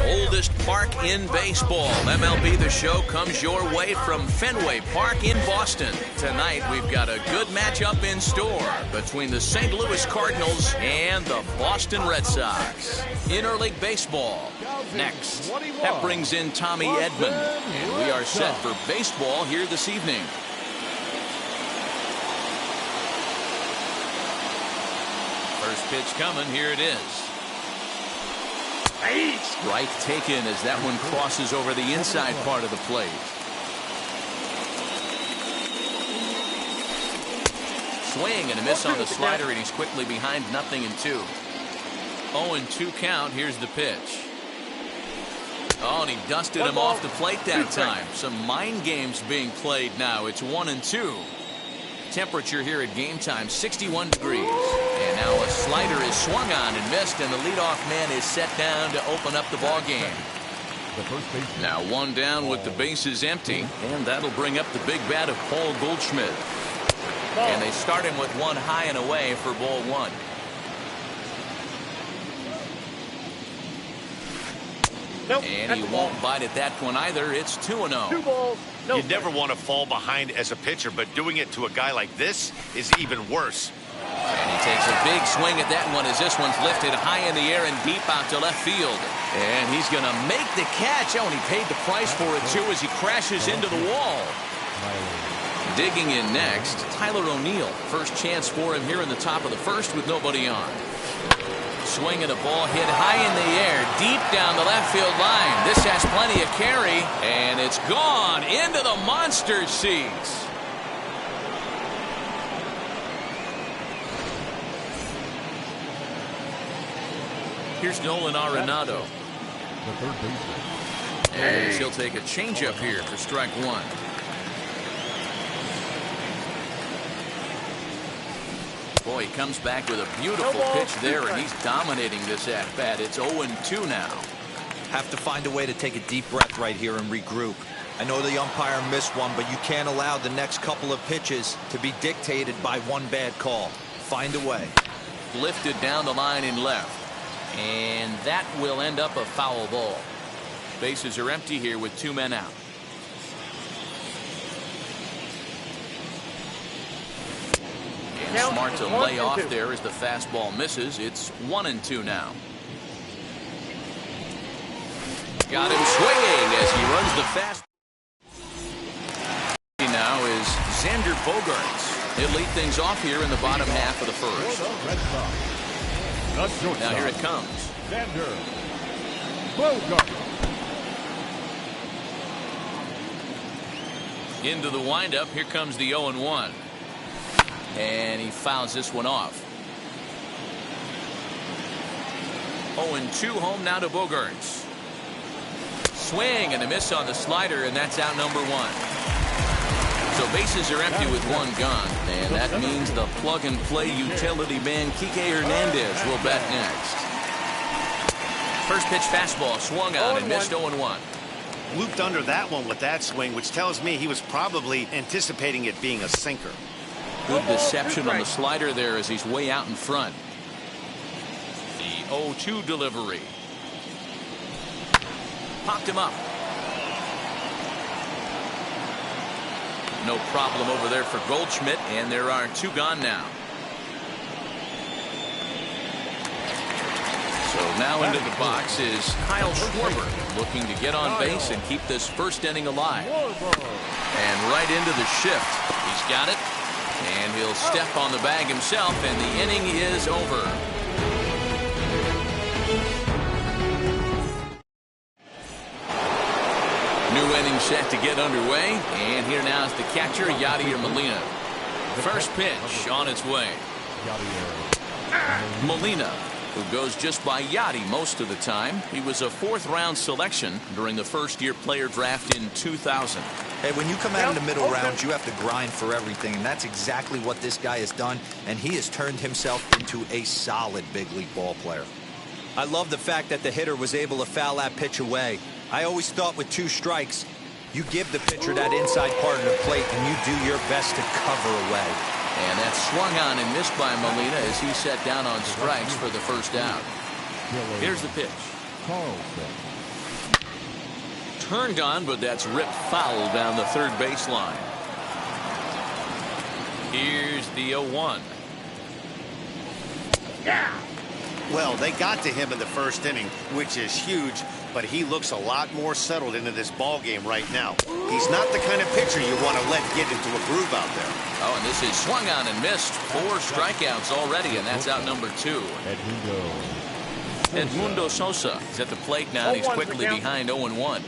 Oldest park in baseball. MLB The Show comes your way from Fenway Park in Boston. Tonight, we've got a good matchup in store between the St. Louis Cardinals and the Boston Red Sox. Interleague Baseball next. That brings in Tommy Edman, and we are set for baseball here this evening. First pitch coming. Here it is. Strike taken as that one crosses over the inside part of the plate. Swing and a miss on the slider, and he's quickly behind 0-2. 0-2 count. Here's the pitch. Oh, and he dusted him off the plate that time. Some mind games being played now. It's 1-2. Temperature here at game time, 61 degrees. And now a slider is swung on and missed, and the leadoff man is set down to open up the ball game. Now one down with the bases empty, and that'll bring up the big bat of Paul Goldschmidt. And they start him with one high and away for ball one. And he won't bite at that one either. It's 2-0. You never want to fall behind as a pitcher, but doing it to a guy like this is even worse. And he takes a big swing at that one as this one's lifted high in the air and deep out to left field. And he's going to make the catch. Oh, and he paid the price for it, too, as he crashes into the wall. Digging in next, Tyler O'Neill. First chance for him here in the top of the first with nobody on. Swinging a ball hit high in the air, deep down the left field line. This has plenty of carry, and it's gone into the monster seats. Here's Nolan Arenado. And he'll take a changeup here for strike one. Boy, he comes back with a beautiful pitch there, and he's dominating this at-bat. It's 0-2 now. Have to find a way to take a deep breath right here and regroup. I know the umpire missed one, but you can't allow the next couple of pitches to be dictated by one bad call. Find a way. Lifted down the line in left. And that will end up a foul ball. Bases are empty here with 2 men out. And smart to lay off there as the fastball misses. It's 1-2 now. Got him swinging as he runs the fast. Now is Xander Bogaerts. He'll lead things off here in the bottom half of the first. Now here it comes. Xander Bogaerts. Into the windup. Here comes the 0-1. And he fouls this one off. 0-2 home now to Bogaerts. Swing and a miss on the slider, and that's out number 1. So bases are empty with 1 gone, and that means the plug-and-play utility man Kike Hernandez will bat next. First pitch fastball swung on and missed 0-1. Looped under that one with that swing, which tells me he was probably anticipating it being a sinker. Good deception on the slider there as he's way out in front. The 0-2 delivery. Popped him up. No problem over there for Goldschmidt, and there are 2 gone now. So now into the box is Kyle Schwarber, looking to get on base and keep this first inning alive. And right into the shift. He's got it. And he'll step on the bag himself, and the inning is over. New inning set to get underway, and here now is the catcher, Yadier Molina. First pitch on its way. Molina, who goes just by Yadi most of the time. He was a 4th-round selection during the first-year player draft in 2000. Hey, when you come out in the middle rounds, you have to grind for everything, and that's exactly what this guy has done, and he has turned himself into a solid big league ball player. I love the fact that the hitter was able to foul that pitch away. I always thought with 2 strikes, you give the pitcher that inside part of the plate, and you do your best to cover away. And that's swung on and missed by Molina as he set down on strikes for the first out. Here's the pitch. Turned on, but that's ripped foul down the third baseline. Here's the 0-1. Well, they got to him in the first inning, which is huge, but he looks a lot more settled into this ball game right now. He's not the kind of pitcher you want to let get into a groove out there. Oh, and this is swung on and missed. 4 strikeouts already, and that's out number 2. Edmundo Sosa is at the plate now, and he's quickly behind 0-1.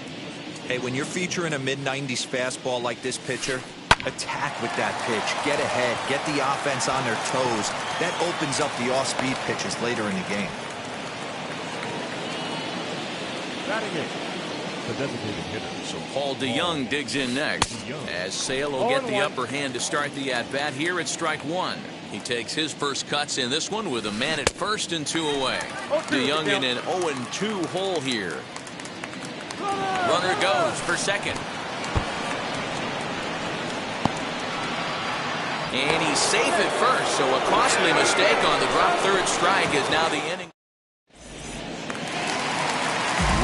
Hey, when you're featuring a mid-90s fastball like this pitcher, attack with that pitch. Get ahead. Get the offense on their toes. That opens up the off-speed pitches later in the game. Batting it, the designated hitter. So Paul DeYoung digs in next, as Sale will get the upper hand to start the at-bat here at strike 1. He takes his first cuts in this one with a man at first and 2 away. DeYoung in an 0-2 hole here. Runner goes for second. And he's safe at first, so a costly mistake on the drop third strike is now the inning.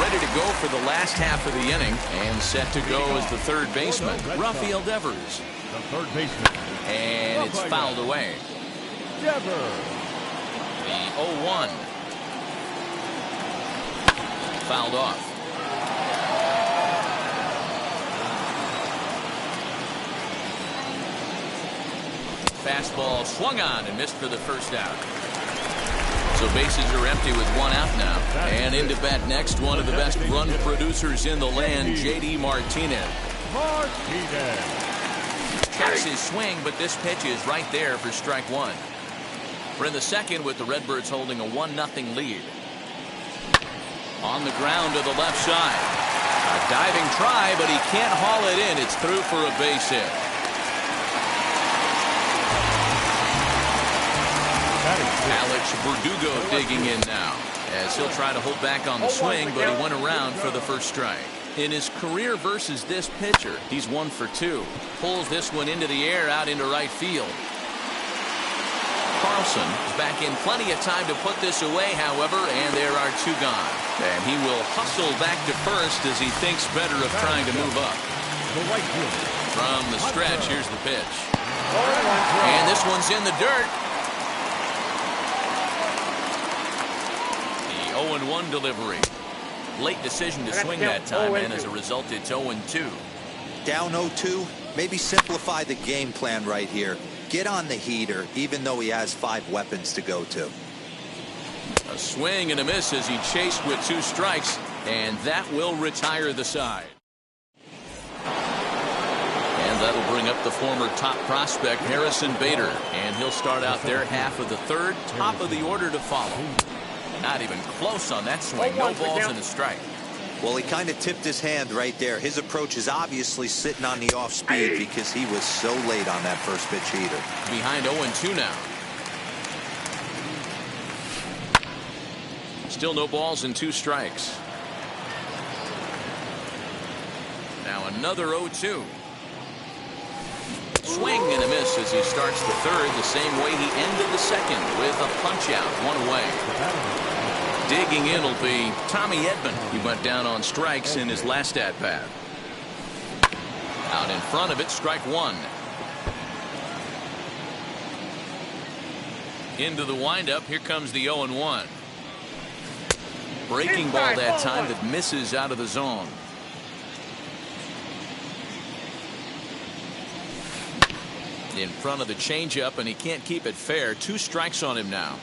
Ready to go for the last half of the inning, and set to go as the third baseman, Rafael Devers. The third baseman. And it's fouled away. Devers. The 0-1. Fouled off. Fastball swung on and missed for the first out. So bases are empty with 1 out now. And into bat next, one of the best run producers in the land, J.D. Martinez. Checks his swing, but this pitch is right there for strike 1. We're in the second with the Redbirds holding a 1-0 lead. On the ground to the left side. A diving try, but he can't haul it in. It's through for a base hit. Alex Verdugo digging in now, as he'll try to hold back on the swing, but he went around for the first strike. In his career versus this pitcher, he's 1 for 2. Pulls this one into the air out into right field. Carlson is back in plenty of time to put this away, however, and there are 2 gone. And he will hustle back to first as he thinks better of trying to move up. From the stretch, here's the pitch. And this one's in the dirt. The 0-1 delivery. Late decision to swing that time, and as a result, it's 0-2. Down 0-2, maybe simplify the game plan right here. Get on the heater, even though he has 5 weapons to go to. A swing and a miss as he chased with 2 strikes, and that will retire the side. And that'll bring up the former top prospect, Harrison Bader, and he'll start out their half of the 3rd, top of the order to follow. Not even close on that swing. No balls and a strike. Well, he kind of tipped his hand right there. His approach is obviously sitting on the off speed because he was so late on that first pitch heater. Behind 0-2 now. Still no balls and 2 strikes. Now another 0-2. Swing and a miss as he starts the 3rd the same way he ended the 2nd with a punch out, 1 away. Digging in will be Tommy Edman. He went down on strikes in his last at-bat. Out in front of it, strike 1. Into the windup, here comes the 0-1. Breaking ball that time that misses out of the zone. In front of the changeup, and he can't keep it fair. 2 strikes on him now.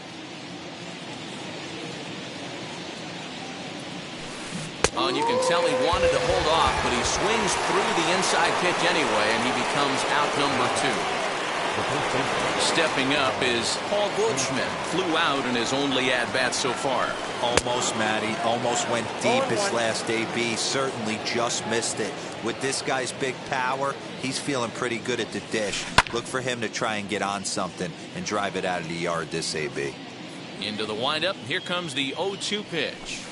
Oh, and you can tell he wanted to hold off, but he swings through the inside pitch anyway, and he becomes out number 2. Stepping up is Paul Goldschmidt. Flew out in his only at-bat so far. Almost, Matty. Almost went deep his last AB. Certainly just missed it. With this guy's big power, he's feeling pretty good at the dish. Look for him to try and get on something and drive it out of the yard this AB. Into the windup. Here comes the 0-2 pitch.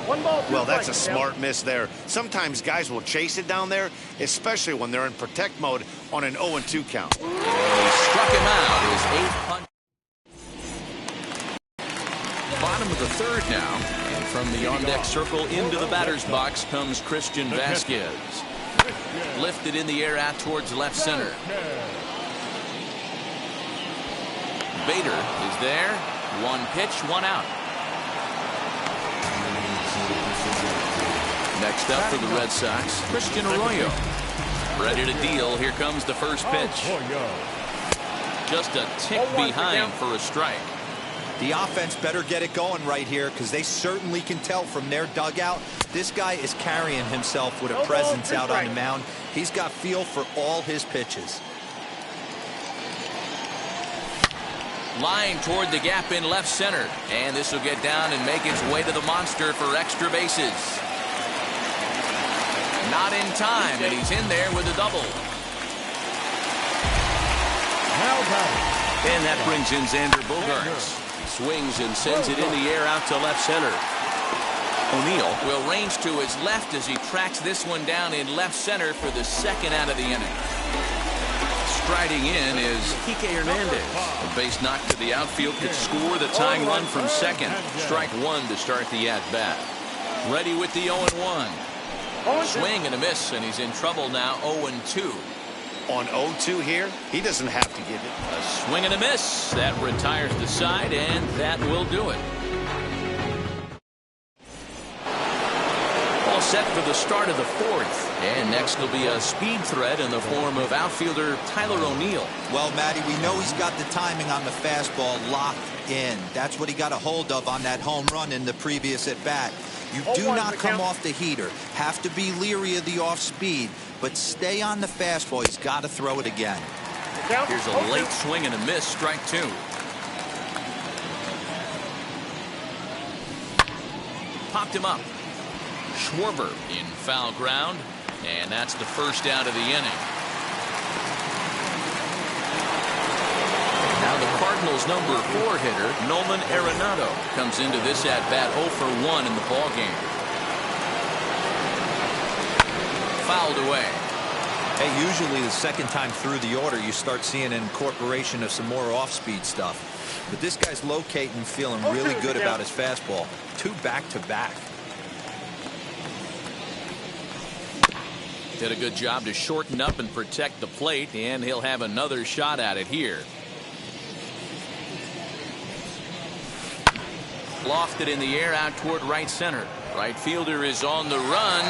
Well, that's a smart miss there. Sometimes guys will chase it down there, especially when they're in protect mode on an 0-2 count. And he struck him out. His 8th punch. Bottom of the 3rd now. And from the on-deck circle into the batter's box comes Christian Vasquez. Lifted in the air out towards left center. Bader is there. 1 pitch, 1 out. Next up for the Red Sox, Christian Arroyo. Ready to deal. Here comes the first pitch. Just a tick behind for a strike. The offense better get it going right here because they certainly can tell from their dugout. This guy is carrying himself with a presence out on the mound. He's got feel for all his pitches. Line toward the gap in left center. And this will get down and make its way to the monster for extra bases. Not in time, and he's in there with a double. And that brings in Xander Bogaerts. Swings and sends it in the air out to left center. O'Neill will range to his left as he tracks this one down in left center for the 2nd out of the inning. Striding in is Kike Hernandez. A base knock to the outfield could score the tying run from 2nd. Strike 1 to start the at-bat. Ready with the 0-1. Swing and a miss, and he's in trouble now. 0-2. On 0-2 here, he doesn't have to give it. A swing and a miss. That retires the side, and that will do it. All set for the start of the 4th. And next will be a speed threat in the form of outfielder Tyler O'Neill. Well, Matty, we know he's got the timing on the fastball locked in. That's what he got a hold of on that home run in the previous at-bat. You do not come off the heater. Have to be leery of the off speed, but stay on the fastball. He's got to throw it again. Here's a late swing and a miss, strike 2. Popped him up. Schwarber in foul ground, and that's the first out of the inning. Now the Cardinals' number 4 hitter, Nolan Arenado, comes into this at-bat 0 for 1 in the ballgame. Fouled away. Hey, usually the second time through the order, you start seeing an incorporation of some more off-speed stuff. But this guy's locating, feeling really good about his fastball. 2 back-to-back. Did a good job to shorten up and protect the plate, and he'll have another shot at it here. Lofted in the air out toward right center. Right fielder is on the run.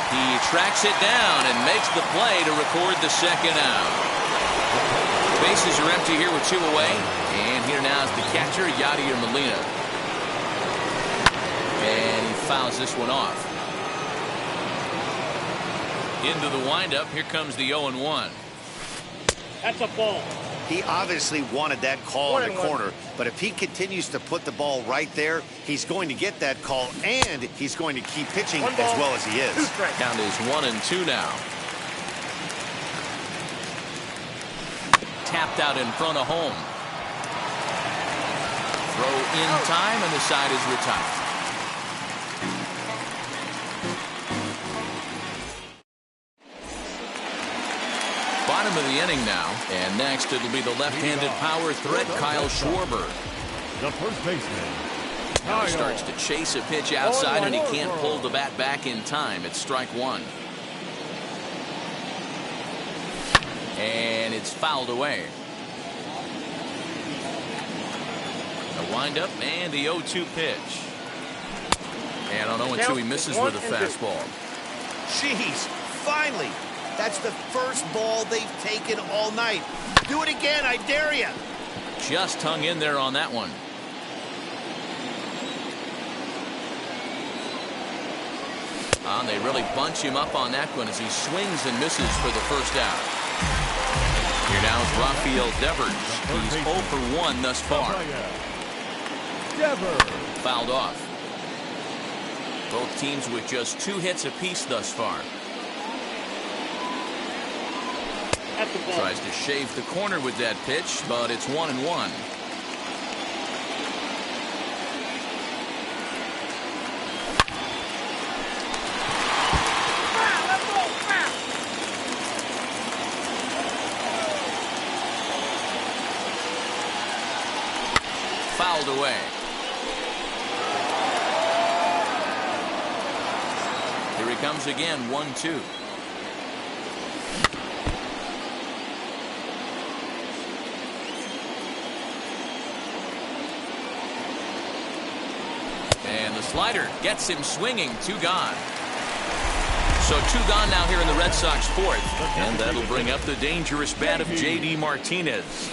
He tracks it down and makes the play to record the second out. Bases are empty here with 2 away. And here now is the catcher, Yadier Molina. And he fouls this one off. Into the windup. Here comes the 0-1. That's a ball. He obviously wanted that call in the corner, but if he continues to put the ball right there, he's going to get that call, and he's going to keep pitching as well as he is. Count is 1-2 now. Tapped out in front of home. Throw in time, and the side is retired. Bottom of the inning now, and next it'll be the left-handed power threat, Kyle Schwarber. The first baseman. Now he starts to chase a pitch outside, and he can't pull the bat back in time. It's strike 1. And it's fouled away. A windup and the 0-2 pitch. And on 0-2 he misses with a fastball. Jeez, finally. That's the first ball they've taken all night. Do it again, I dare you. Just hung in there on that one. And they really bunch him up on that one as he swings and misses for the first out. Here now is Rafael Devers. He's 0 for 1 thus far. Fouled off. Both teams with just 2 hits apiece thus far. Tries to shave the corner with that pitch, but it's 1-1. Fouled away. Here he comes again, 1-2. And the slider gets him swinging. 2 gone. So 2 gone now here in the Red Sox 4th. And that'll bring up the dangerous bat of J.D. Martinez.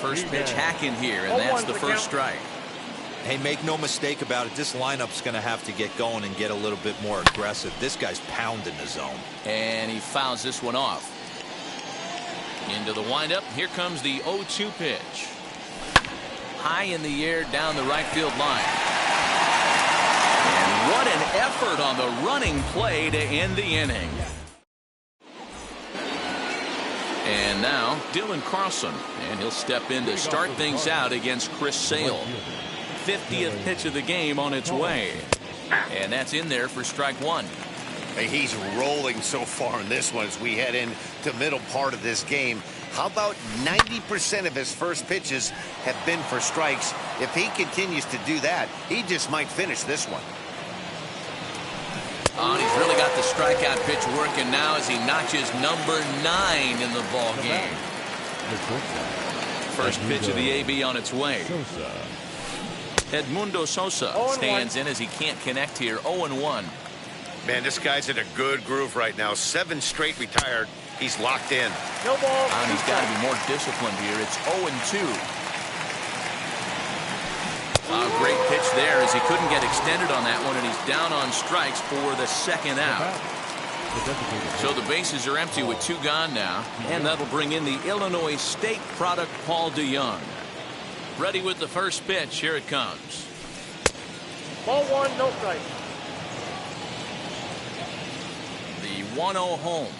First pitch hack in here, and that's the first strike. Hey, make no mistake about it. This lineup's going to have to get going and get a little bit more aggressive. This guy's pounding the zone. And he fouls this one off. Into the windup. Here comes the 0-2 pitch. High in the air down the right field line. And what an effort on the running play to end the inning. And now Dylan Carlson, and he'll step in to start things out against Chris Sale. 50th pitch of the game on its way. And that's in there for strike 1. Hey, he's rolling so far in this one as we head into the middle part of this game. How about 90% of his first pitches have been for strikes? If he continues to do that, he just might finish this one. Oh, and he's really got the strikeout pitch working now as he notches number 9 in the ball game. First pitch of the AB on its way. Edmundo Sosa stands in as he can't connect here. 0-1. Man, this guy's in a good groove right now. 7 straight retired. He's locked in. No ball. And he's got to be more disciplined here. It's 0-2. Great pitch there as he couldn't get extended on that one, and he's down on strikes for the second out. So the bases are empty with 2 gone now, and that'll bring in the Illinois State product, Paul DeYoung. Ready with the first pitch. Here it comes. Ball 1, no strike. The 1-0 home.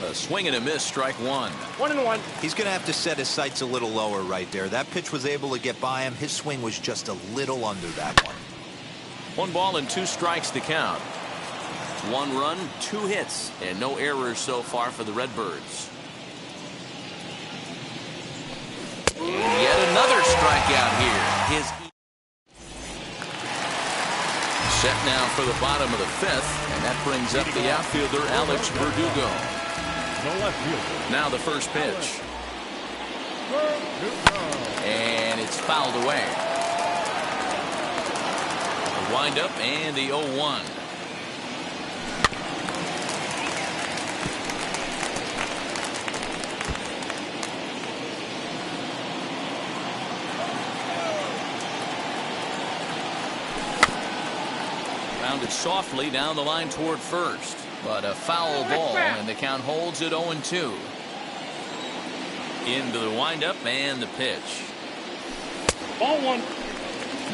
A swing and a miss, strike 1. 1-1. He's going to have to set his sights a little lower right there. That pitch was able to get by him. His swing was just a little under that one. 1 ball and 2 strikes to count. 1 run, 2 hits, and no errors so far for the Redbirds. And yet another strikeout here. His set now for the bottom of the 5th, and that brings up the outfielder Alex Verdugo. No left fielder. Now the first pitch. And it's fouled away. The windup and the 0-1. Rounded softly down the line toward first, but a foul ball, and the count holds at 0-2. Into the windup and the pitch. Ball 1.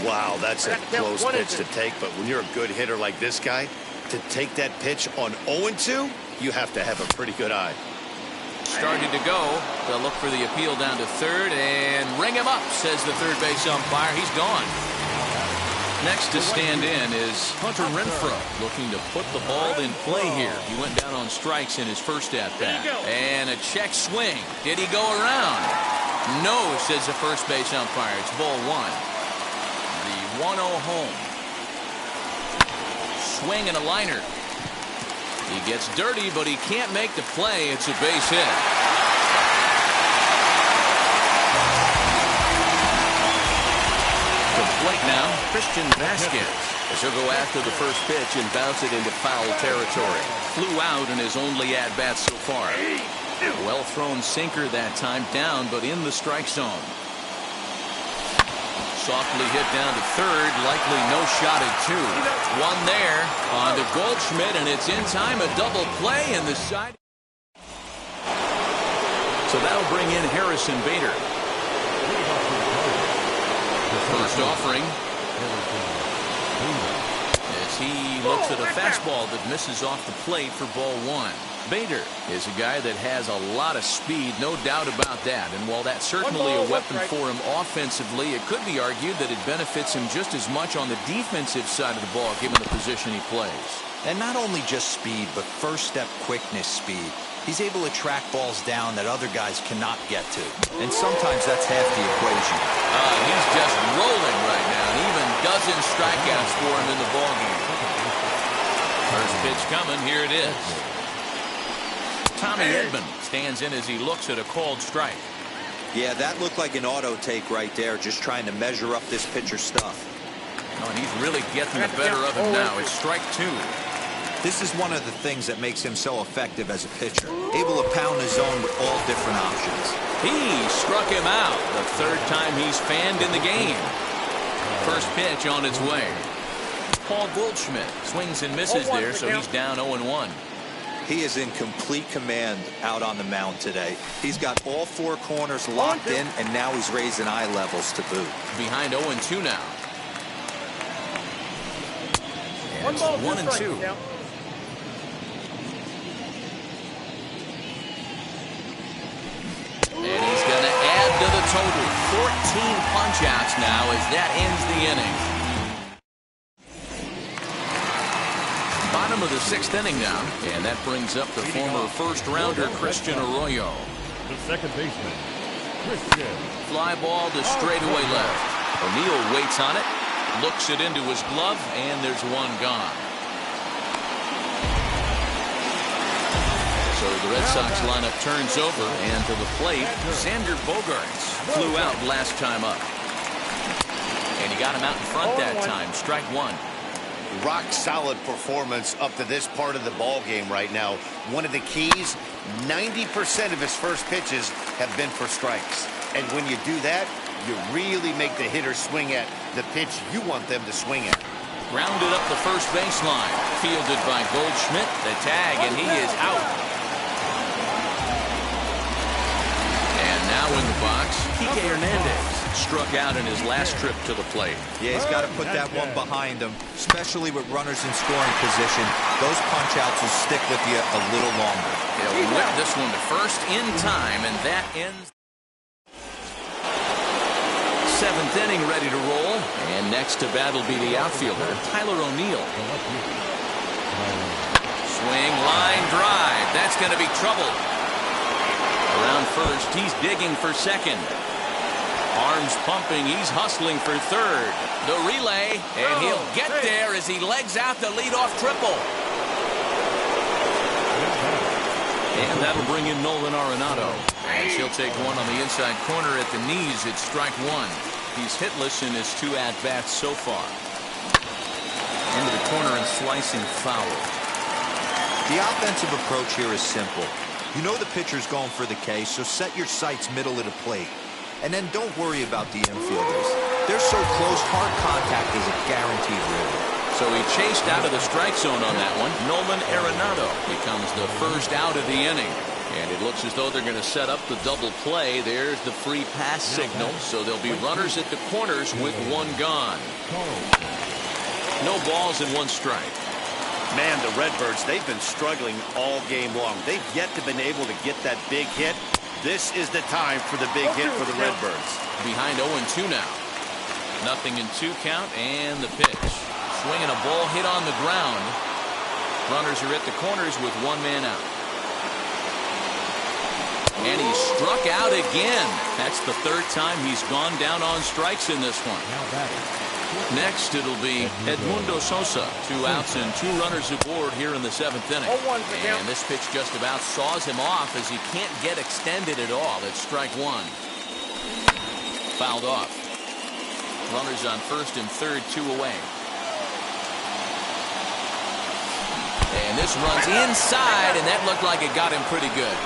Wow, that's a close What pitch is to it? take, but when you're a good hitter like this guy, to take that pitch on 0-2, you have to have a pretty good eye. Started to go. They'll look for the appeal down to third and ring him up, says the third base umpire. He's gone. Next to stand in is Hunter Renfroe, looking to put the ball in play here. He went down on strikes in his first at-bat. And a check swing. Did he go around? No, says the first base umpire. It's ball 1. The 1-0 home. Swing and a liner. He gets dirty, but he can't make the play. It's a base hit. The plate now, Christian Vasquez, as he'll go after the first pitch and bounce it into foul territory. Flew out in his only at-bat so far. Well thrown sinker that time, down but in the strike zone. Softly hit down to third, likely no shot at 2. One there on to Goldschmidt, and it's in time, a double play, and the side. So that'll bring in Harrison Bader. First offering as he looks at a fastball that misses off the plate for ball 1. Bader is a guy that has a lot of speed, no doubt about that. And while that's certainly a weapon for him offensively, it could be argued that it benefits him just as much on the defensive side of the ball, given the position he plays. And not only just speed, but first step quickness speed. He's able to track balls down that other guys cannot get to. And sometimes that's half the equation. He's just rolling right now, and even dozen strikeouts for him in the ballgame. First pitch coming, here it is. Tommy Edman stands in as he looks at a called strike. Yeah, that looked like an auto take right there, just trying to measure up this pitcher's stuff. Oh, and he's really getting the better of him now. It's strike 2. This is one of the things that makes him so effective as a pitcher, able to pound the zone with all different options. He struck him out the third time he's fanned in the game. First pitch on its way. Paul Goldschmidt swings and misses there, so he's down 0-1. He is in complete command out on the mound today. He's got all 4 corners locked in, and now he's raising eye levels to boot. Behind 0-2 now. And it's 1-2. And he's going to add to the total. 14 punch-outs now as that ends the inning. Bottom of the 6th inning now, and that brings up the former first-rounder Christian Arroyo. The second baseman, Christian. Fly ball to straightaway left. O'Neill waits on it, looks it into his glove, and there's one gone. So the Red Sox lineup turns over, and to the plate, Xander Bogaerts flew out last time up. And he got him out in front that time. Strike 1. Rock solid performance up to this part of the ball game right now. One of the keys, 90% of his first pitches have been for strikes. And when you do that, you really make the hitter swing at the pitch you want them to swing at. Grounded up the first baseline. Fielded by Goldschmidt. The tag, and he is out. And now in the box, Kike Hernandez. Struck out in his last trip to the plate. Yeah, he's got to put that one behind him, especially with runners in scoring position. Those punch-outs will stick with you a little longer. He'll whip this one to first in time, and that ends. 7th inning ready to roll, and next to bat will be the outfielder, Tyler O'Neill. Swing, line drive. That's going to be trouble. Around first, he's digging for second. Arms pumping, he's hustling for third. The relay, and he'll get there as he legs out the leadoff triple. And that'll bring in Nolan Arenado. And he'll take one on the inside corner at the knees. It's strike one. He's hitless in his 2 at-bats so far. Into the corner and slicing foul. The offensive approach here is simple. You know the pitcher's going for the K, so set your sights middle of the plate. And then don't worry about the infielders. They're so close, hard contact is a guaranteed ribby. So he chased out of the strike zone on that one. Nolan Arenado becomes the first out of the inning. And it looks as though they're going to set up the double play. There's the free pass signal. So there'll be runners at the corners with one gone. No balls and 1 strike. Man, the Redbirds, they've been struggling all game long. They've yet to been able to get that big hit. This is the time for the big hit for the Redbirds. Behind 0-2 now. 0-2 count and the pitch. Swinging a ball hit on the ground. Runners are at the corners with 1 man out. And he struck out again. That's the 3rd time he's gone down on strikes in this one. Next, it'll be Edmundo Sosa. 2 outs and 2 runners aboard here in the 7th inning. And this pitch just about saws him off as he can't get extended at all. It's strike 1. Fouled off. Runners on first and third, 2 away. And this runs inside, and that looked like it got him pretty good.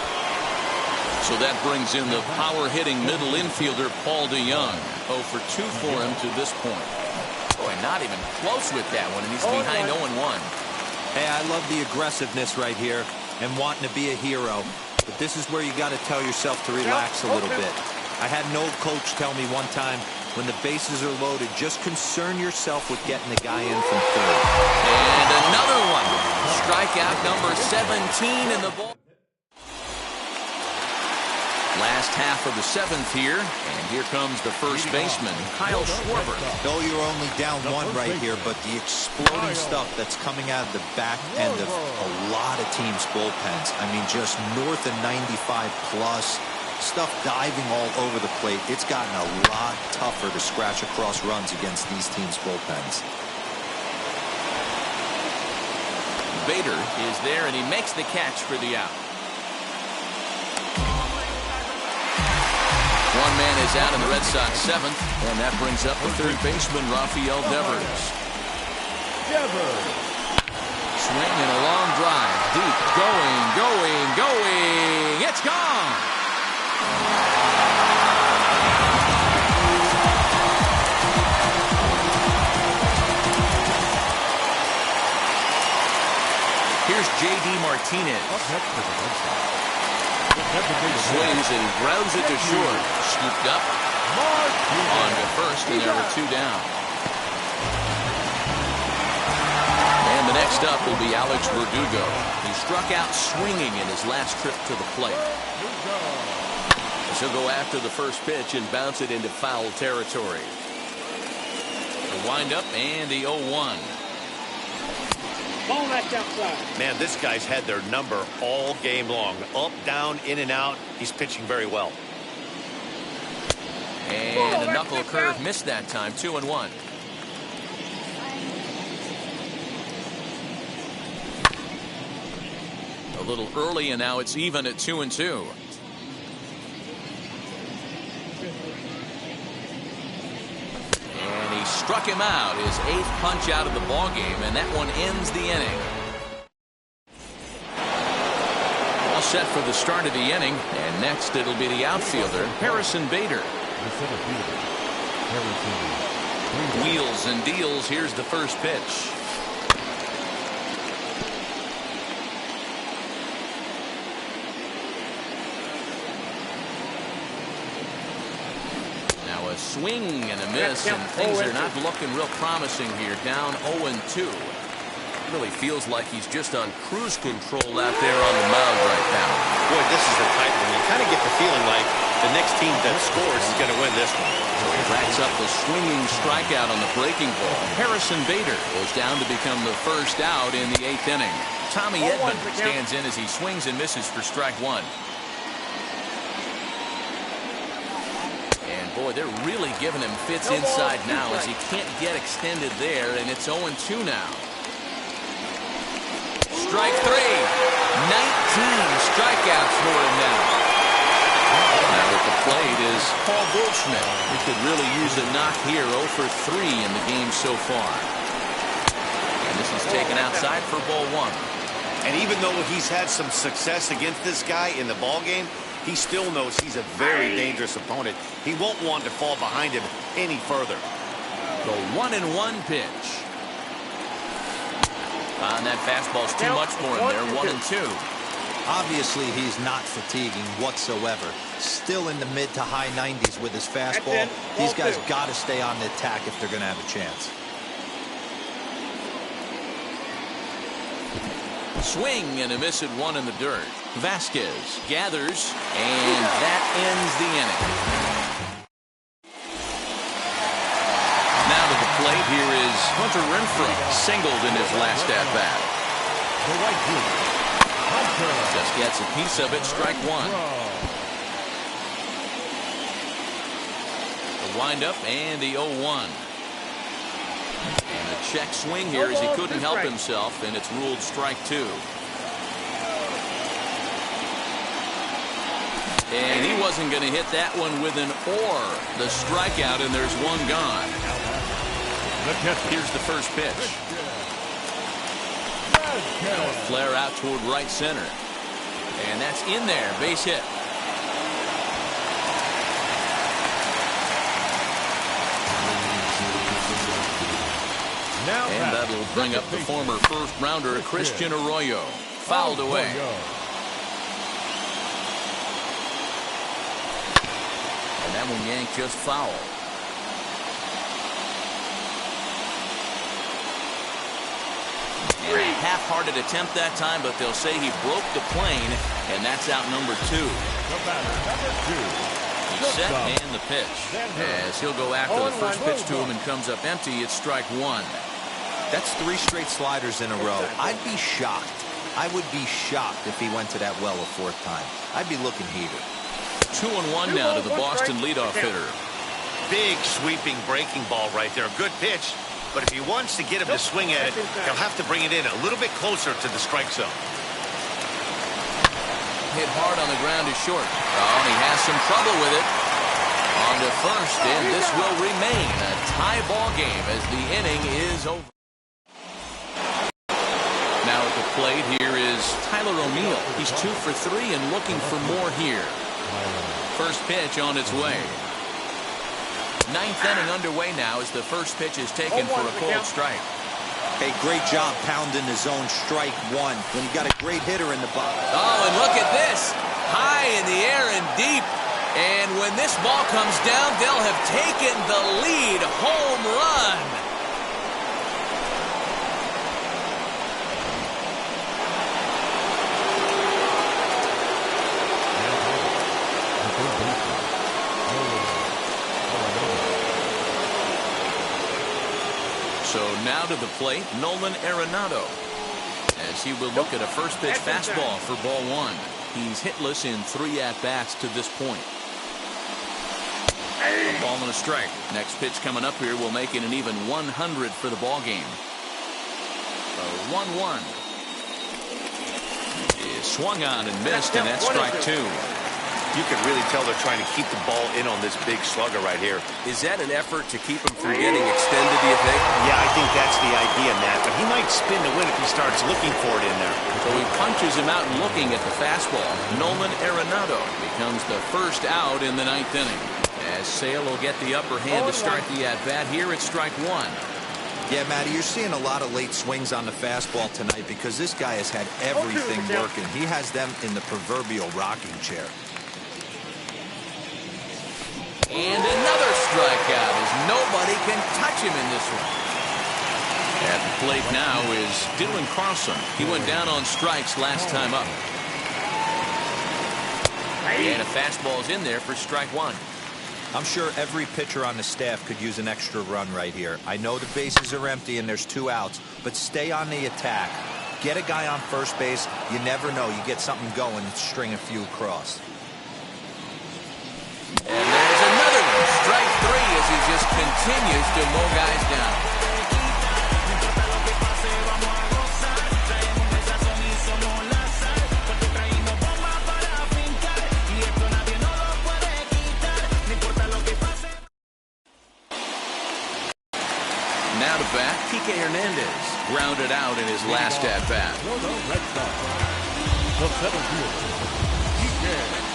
So that brings in the power-hitting middle infielder, Paul DeYoung. 0 for 2 for him to this point. Boy, not even close with that one, and he's behind 0-1. Hey, I love the aggressiveness right here and wanting to be a hero. But this is where you got to tell yourself to relax a little bit. I had an old coach tell me one time, when the bases are loaded, just concern yourself with getting the guy in from third. And another one. Strikeout number 17 in the ball. Last half of the 7th here, and here comes the first baseman, Kyle Schwarber. Though you're only down 1 right here, but the exploding stuff that's coming out of the back end of a lot of teams' bullpens. I mean, just north of 95 plus. Stuff diving all over the plate. It's gotten a lot tougher to scratch across runs against these teams' bullpens. Bader is there, and he makes the catch for the out. 1 man is out in the Red Sox 7th, and that brings up the 3rd baseman, Rafael Devers. Swing and a long drive. Deep. Going. It's gone. Here's J.D. Martinez. Swings and grounds it to short. Scooped up. On to first, and there were 2 down. And the next up will be Alex Verdugo. He struck out swinging in his last trip to the plate. He'll go after the first pitch and bounce it into foul territory. The windup and the 0-1. Ball that's outside. Man, this guy's had their number all game long. Up, down, in and out. He's pitching very well. And a knuckle curve missed that time. 2-1. A little early, and now it's even at 2-2. And he struck him out, his 8th punch out of the ballgame, and that one ends the inning. All set for the start of the inning, and next it'll be the outfielder, Harrison Bader. Wheels and deals. Here's the first pitch. Now a swing and a miss, and things are not looking real promising here. Down 0-2. Really feels like he's just on cruise control out there on the mound right now. Boy, this is a tight one. You kind of get the feeling like the next team that scores is going to win this one. He racks up the swinging strikeout on the breaking ball. Harrison Bader goes down to become the first out in the 8th inning. Tommy Edman stands in as he swings and misses for strike one. And boy, they're really giving him fits inside now as he can't get extended there, and it's 0-2 now. Strike three. 19 strikeouts for him now. Now at the plate is Paul Goldschmidt. He could really use a knock here. 0 for 3 in the game so far. And this is taken outside for ball one. And even though he's had some success against this guy in the ball game, he still knows he's a very dangerous opponent. He won't want to fall behind him any further. The 1-1 pitch. And that fastball's too much for him there. 1-2. Obviously, he's not fatiguing whatsoever. Still in the mid to high 90s with his fastball. These guys got to stay on the attack if they're going to have a chance. Swing and a miss at one in the dirt. Vasquez gathers, and that ends the inning. Now to the plate, here is Hunter Renfroe, singled in his last at-bat. The right fielder, Hunter. Just gets a piece of it, strike one. The windup and the 0-1. And a check swing here as he couldn't help himself, and it's ruled strike two. And he wasn't going to hit that one with an or. The strikeout, and there's one gone. Here's the first pitch. Flare out toward right center. And that's in there. Base hit. And that'll bring up the former first-rounder Christian Arroyo. Fouled away. And that one yanked just foul. And a half-hearted attempt that time, but they'll say he broke the plane, and that's out number two. He's set and the pitch. As he'll go after the first pitch to him and comes up empty, it's strike one. That's 3 straight sliders in a row. I'd be shocked. I would be shocked if he went to that well a 4th time. I'd be looking heated. 2-1 now to the Boston leadoff hitter. Big sweeping breaking ball right there. Good pitch. But if he wants to get him to swing at it, he'll have to bring it in a little bit closer to the strike zone. Hit hard on the ground is short. Oh, and he has some trouble with it. On to first, and this will remain a tie ball game as the inning is over. Now at the plate, here is Tyler O'Neill. He's 2 for 3 and looking for more here. First pitch on its way. 9th inning underway now as the first pitch is taken for a cold strike. Hey, great job pounding the zone strike one when you got a great hitter in the box. Oh, and look at this. High in the air and deep. And when this ball comes down, they'll have taken the lead. Home run. So now to the plate, Nolan Arenado, as he will look at a first pitch fastball for ball one. He's hitless in 3 at-bats to this point. A ball and a strike. Next pitch coming up here will make it an even 100 for the ball game. The 1-1 is swung on and missed, and that's strike two. You can really tell they're trying to keep the ball in on this big slugger right here. Is that an effort to keep him from getting extended, do you think? Yeah, I think that's the idea, Matt. But he might spin the win if he starts looking for it in there. So he punches him out and looking at the fastball. Nolan Arenado becomes the first out in the 9th inning. As Sale will get the upper hand to start the at-bat here at strike one. Yeah, Matty, you're seeing a lot of late swings on the fastball tonight because this guy has had everything working. He has them in the proverbial rocking chair. And another strikeout as nobody can touch him in this one. At the plate now is Dylan Carlson. He went down on strikes last time up. And a fastball's in there for strike one. I'm sure every pitcher on the staff could use an extra run right here. I know the bases are empty and there's 2 outs, but stay on the attack. Get a guy on first base. You never know. You get something going, string a few across. And there's another one. Strike 3 as he just continues to mow guys down. Now to bat, Kike Hernandez. Grounded out in his last at-bat. The center fielder, Kike Hernandez.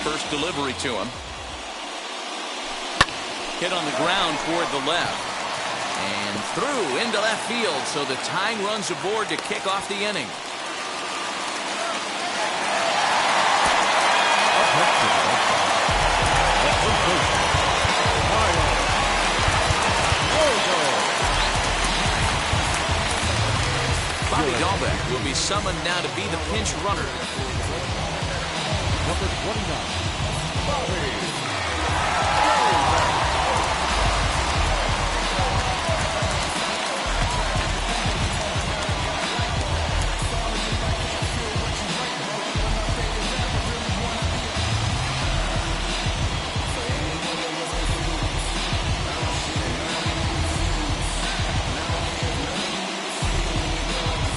First delivery to him. Hit on the ground toward the left. And through into left field, so the tying runs aboard to kick off the inning. Bobby Dahlbeck will be summoned now to be the pinch runner. Number 29, Bobby.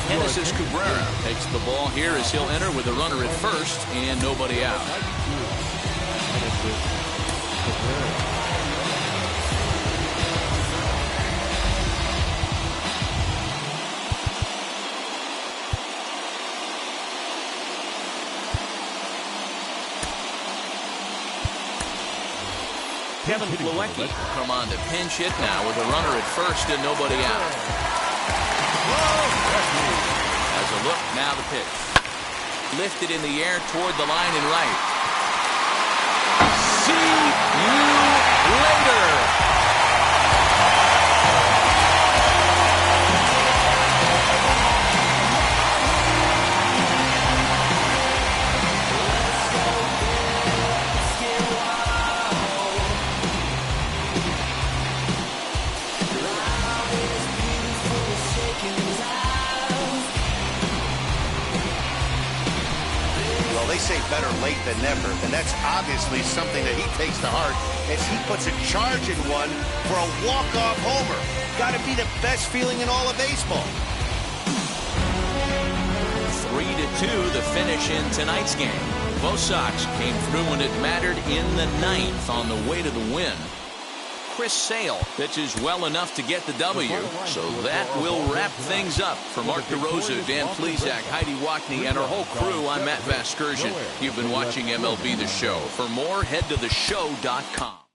Genesis Cabrera takes the ball here as he'll enter with a runner at first and nobody out. Kevin Plawecki come on to pinch hit now with a runner at first and nobody out. As a look, now the pitch. Lifted in the air toward the line and right. See you later. They say better late than never, and that's obviously something that he takes to heart as he puts a charge in one for a walk-off homer. Got to be the best feeling in all of baseball. 3-2 the finish in tonight's game. Both Sox came through when it mattered in the 9th on the way to the win. Chris Sale pitches well enough to get the W, so that will wrap things up. For Mark DeRosa, Dan Plesac, Heidi Wackney, and our whole crew, I'm Matt Vasgersian. You've been watching MLB The Show. For more, head to theshow.com.